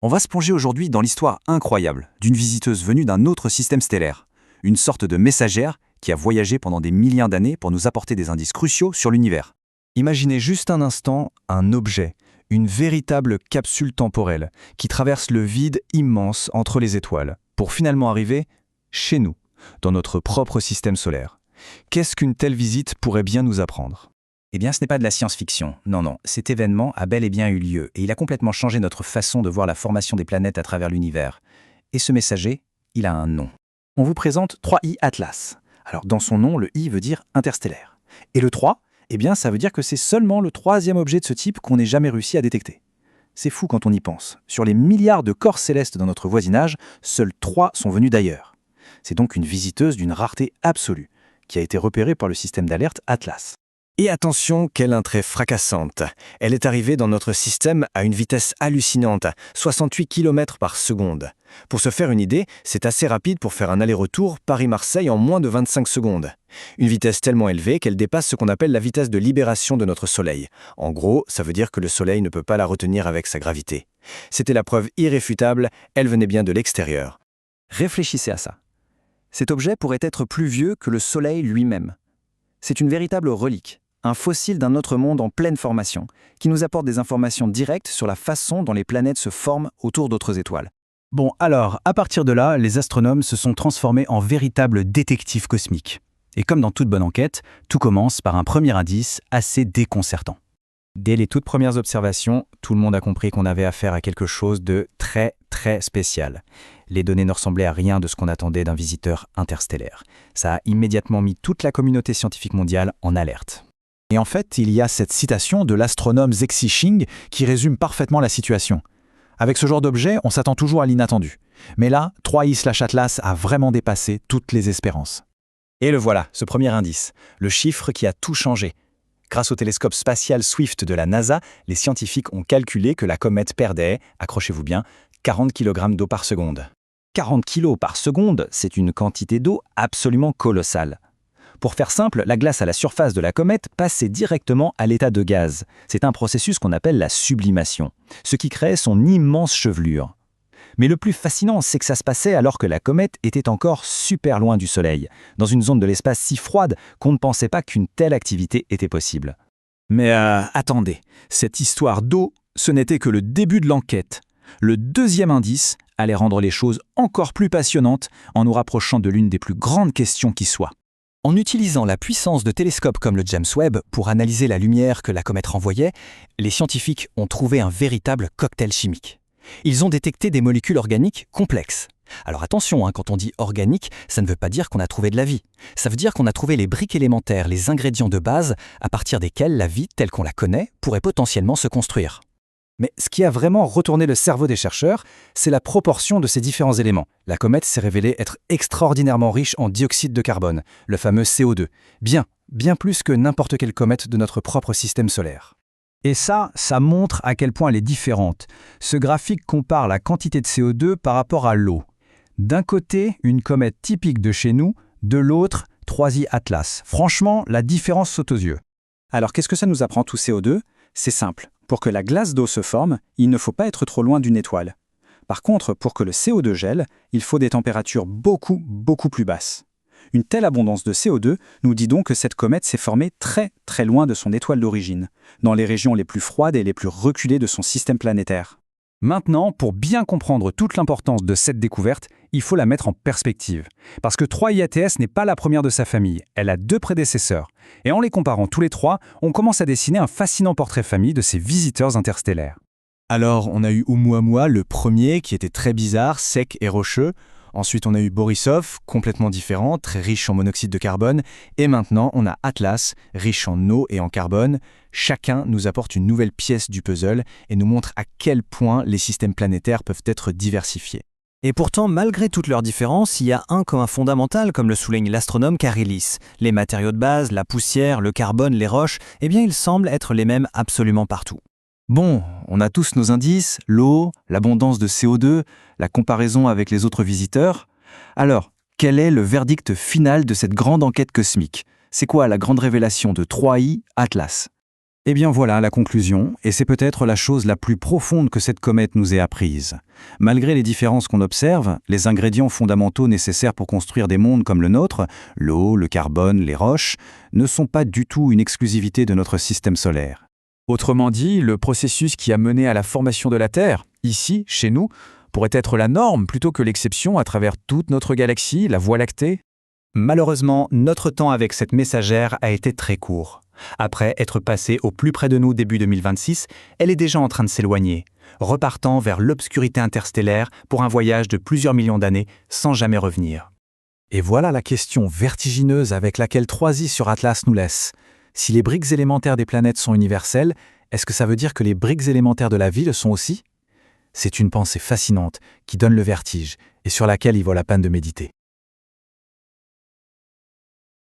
On va se plonger aujourd'hui dans l'histoire incroyable d'une visiteuse venue d'un autre système stellaire, une sorte de messagère qui a voyagé pendant des milliards d'années pour nous apporter des indices cruciaux sur l'univers. Imaginez juste un instant un objet, une véritable capsule temporelle qui traverse le vide immense entre les étoiles, pour finalement arriver chez nous, dans notre propre système solaire. Qu'est-ce qu'une telle visite pourrait bien nous apprendre ? Eh bien, ce n'est pas de la science-fiction. Non. Cet événement a bel et bien eu lieu, et il a complètement changé notre façon de voir la formation des planètes à travers l'univers. Et ce messager, il a un nom. On vous présente 3I Atlas. Alors, dans son nom, le I veut dire interstellaire. Et le 3, eh bien, ça veut dire que c'est seulement le troisième objet de ce type qu'on n'ait jamais réussi à détecter. C'est fou quand on y pense. Sur les milliards de corps célestes dans notre voisinage, seuls 3 sont venus d'ailleurs. C'est donc une visiteuse d'une rareté absolue, qui a été repérée par le système d'alerte Atlas. Et attention, quelle entrée fracassante. Elle est arrivée dans notre système à une vitesse hallucinante, 68 km par seconde. Pour se faire une idée, c'est assez rapide pour faire un aller-retour Paris-Marseille en moins de 25 secondes. Une vitesse tellement élevée qu'elle dépasse ce qu'on appelle la vitesse de libération de notre Soleil. En gros, ça veut dire que le Soleil ne peut pas la retenir avec sa gravité. C'était la preuve irréfutable, elle venait bien de l'extérieur. Réfléchissez à ça. Cet objet pourrait être plus vieux que le Soleil lui-même. C'est une véritable relique. Un fossile d'un autre monde en pleine formation, qui nous apporte des informations directes sur la façon dont les planètes se forment autour d'autres étoiles. Bon, alors, à partir de là, les astronomes se sont transformés en véritables détectives cosmiques. Et comme dans toute bonne enquête, tout commence par un premier indice assez déconcertant. Dès les toutes premières observations, tout le monde a compris qu'on avait affaire à quelque chose de très spécial. Les données ne ressemblaient à rien de ce qu'on attendait d'un visiteur interstellaire. Ça a immédiatement mis toute la communauté scientifique mondiale en alerte. Et en fait, il y a cette citation de l'astronome Zhe Xixing qui résume parfaitement la situation. Avec ce genre d'objet, on s'attend toujours à l'inattendu. Mais là, 3I/Atlas a vraiment dépassé toutes les espérances. Et le voilà, ce premier indice, le chiffre qui a tout changé. Grâce au télescope spatial Swift de la NASA, les scientifiques ont calculé que la comète perdait, accrochez-vous bien, 40 kg d'eau par seconde. 40 kg par seconde, c'est une quantité d'eau absolument colossale. Pour faire simple, la glace à la surface de la comète passait directement à l'état de gaz. C'est un processus qu'on appelle la sublimation, ce qui crée son immense chevelure. Mais le plus fascinant, c'est que ça se passait alors que la comète était encore super loin du Soleil, dans une zone de l'espace si froide qu'on ne pensait pas qu'une telle activité était possible. Mais attendez, cette histoire d'eau, ce n'était que le début de l'enquête. Le deuxième indice allait rendre les choses encore plus passionnantes en nous rapprochant de l'une des plus grandes questions qui soit. En utilisant la puissance de télescopes comme le James Webb pour analyser la lumière que la comète renvoyait, les scientifiques ont trouvé un véritable cocktail chimique. Ils ont détecté des molécules organiques complexes. Alors attention, quand on dit organique, ça ne veut pas dire qu'on a trouvé de la vie. Ça veut dire qu'on a trouvé les briques élémentaires, les ingrédients de base, à partir desquels la vie telle qu'on la connaît pourrait potentiellement se construire. Mais ce qui a vraiment retourné le cerveau des chercheurs, c'est la proportion de ces différents éléments. La comète s'est révélée être extraordinairement riche en dioxyde de carbone, le fameux CO2. Bien plus que n'importe quelle comète de notre propre système solaire. Et ça montre à quel point elle est différente. Ce graphique compare la quantité de CO2 par rapport à l'eau. D'un côté, une comète typique de chez nous, de l'autre, 3I Atlas. Franchement, la différence saute aux yeux. Alors qu'est-ce que ça nous apprend tout CO2 ? C'est simple. Pour que la glace d'eau se forme, il ne faut pas être trop loin d'une étoile. Par contre, pour que le CO2 gèle, il faut des températures beaucoup plus basses. Une telle abondance de CO2 nous dit donc que cette comète s'est formée très loin de son étoile d'origine, dans les régions les plus froides et les plus reculées de son système planétaire. Maintenant, pour bien comprendre toute l'importance de cette découverte, il faut la mettre en perspective. Parce que 3IATS n'est pas la première de sa famille, elle a 2 prédécesseurs. Et en les comparant tous les 3, on commence à dessiner un fascinant portrait famille de ces visiteurs interstellaires. Alors, on a eu Oumuamua, le premier, qui était très bizarre, sec et rocheux. Ensuite, on a eu Borisov, complètement différent, très riche en monoxyde de carbone. Et maintenant, on a Atlas, riche en eau et en carbone. Chacun nous apporte une nouvelle pièce du puzzle et nous montre à quel point les systèmes planétaires peuvent être diversifiés. Et pourtant, malgré toutes leurs différences, il y a un commun fondamental, comme le souligne l'astronome Karelis. Les matériaux de base, la poussière, le carbone, les roches, ils semblent être les mêmes absolument partout. Bon, on a tous nos indices, l'eau, l'abondance de CO2, la comparaison avec les autres visiteurs. Alors, quel est le verdict final de cette grande enquête cosmique ? C'est quoi la grande révélation de 3I Atlas ? Eh bien voilà la conclusion, et c'est peut-être la chose la plus profonde que cette comète nous ait apprise. Malgré les différences qu'on observe, les ingrédients fondamentaux nécessaires pour construire des mondes comme le nôtre, l'eau, le carbone, les roches, ne sont pas du tout une exclusivité de notre système solaire. Autrement dit, le processus qui a mené à la formation de la Terre, ici, chez nous, pourrait être la norme plutôt que l'exception à travers toute notre galaxie, la Voie lactée. Malheureusement, notre temps avec cette messagère a été très court. Après être passée au plus près de nous début 2026, elle est déjà en train de s'éloigner, repartant vers l'obscurité interstellaire pour un voyage de plusieurs millions d'années sans jamais revenir. Et voilà la question vertigineuse avec laquelle 3i sur Atlas nous laisse. Si les briques élémentaires des planètes sont universelles, est-ce que ça veut dire que les briques élémentaires de la vie le sont aussi ? C'est une pensée fascinante qui donne le vertige et sur laquelle il vaut la peine de méditer.